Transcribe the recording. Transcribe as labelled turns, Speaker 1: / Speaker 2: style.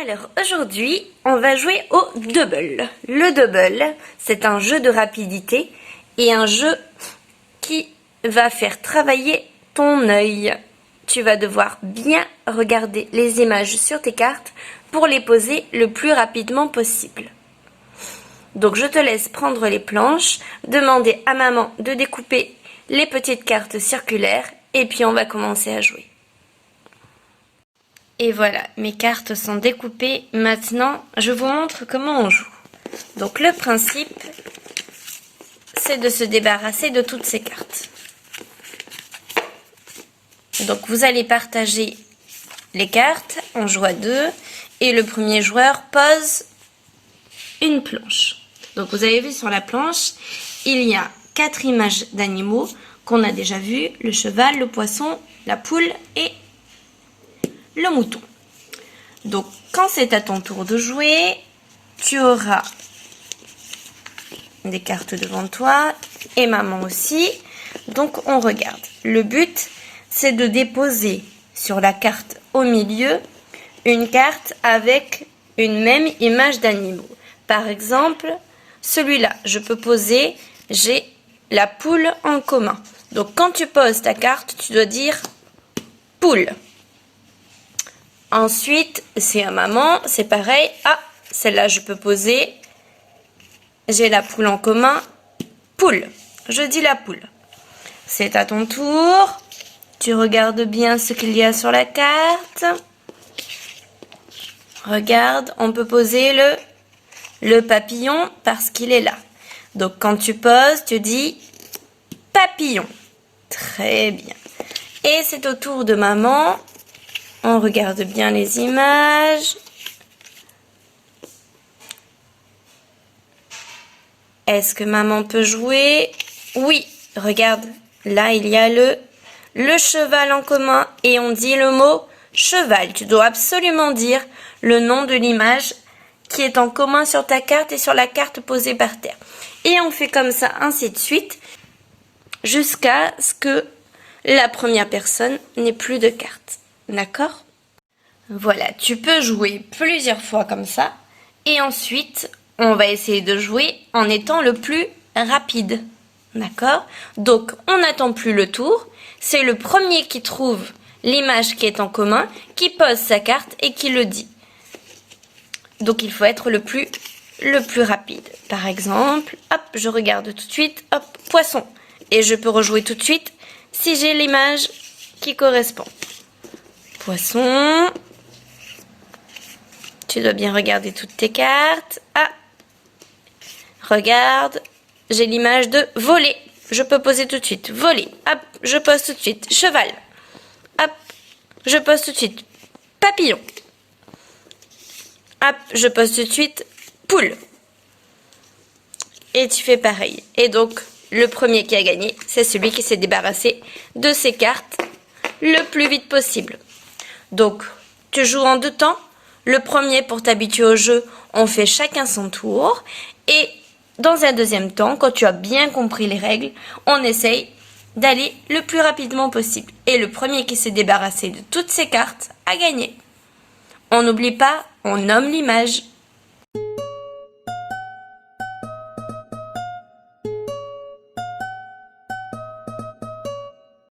Speaker 1: Alors aujourd'hui, on va jouer au double. Le double, c'est un jeu de rapidité et un jeu qui va faire travailler ton œil. Tu vas devoir bien regarder les images sur tes cartes pour les poser le plus rapidement possible. Donc je te laisse prendre les planches, demander à maman de découper les petites cartes circulaires et puis on va commencer à jouer. Et voilà, mes cartes sont découpées. Maintenant, je vous montre comment on joue. Donc le principe, c'est de se débarrasser de toutes ces cartes. Donc vous allez partager les cartes, on joue à deux, et le premier joueur pose une planche. Donc vous avez vu sur la planche, il y a 4 images d'animaux qu'on a déjà vues, le cheval, le poisson, la poule et le mouton. Donc quand c'est à ton tour de jouer, tu auras des cartes devant toi et maman aussi. Donc on regarde. Le but, c'est de déposer sur la carte au milieu une carte avec une même image d'animaux. Par exemple, celui-là, je peux poser, j'ai la poule en commun. Donc quand tu poses ta carte, tu dois dire poule. Ensuite, c'est à maman, c'est pareil. Ah, celle-là, je peux poser. J'ai la poule en commun. Poule. Je dis la poule. C'est à ton tour. Tu regardes bien ce qu'il y a sur la carte. Regarde, on peut poser le papillon parce qu'il est là. Donc, quand tu poses, tu dis papillon. Très bien. Et c'est au tour de maman. On regarde bien les images. Est-ce que maman peut jouer? Oui, regarde. Là, il y a le cheval en commun et on dit le mot cheval. Tu dois absolument dire le nom de l'image qui est en commun sur ta carte et sur la carte posée par terre. Et on fait comme ça, ainsi de suite, jusqu'à ce que la première personne n'ait plus de cartes. D'accord? Voilà, tu peux jouer plusieurs fois comme ça. Et ensuite, on va essayer de jouer en étant le plus rapide. D'accord? Donc, on n'attend plus le tour. C'est le premier qui trouve l'image qui est en commun, qui pose sa carte et qui le dit. Donc, il faut être le plus rapide. Par exemple, hop, je regarde tout de suite, hop, poisson. Et je peux rejouer tout de suite si j'ai l'image qui correspond. Poisson. Tu dois bien regarder toutes tes cartes. Ah, regarde, j'ai l'image de voler. Je peux poser tout de suite. Voler. Hop, je pose tout de suite. Cheval. Hop, je pose tout de suite. Papillon. Hop, je pose tout de suite. Poule. Et tu fais pareil. Et donc, le premier qui a gagné, c'est celui qui s'est débarrassé de ses cartes le plus vite possible. Donc, tu joues en 2 temps. Le premier, pour t'habituer au jeu, on fait chacun son tour. Et dans un deuxième temps, quand tu as bien compris les règles, on essaye d'aller le plus rapidement possible. Et le premier qui s'est débarrassé de toutes ses cartes a gagné. On n'oublie pas, on nomme l'image.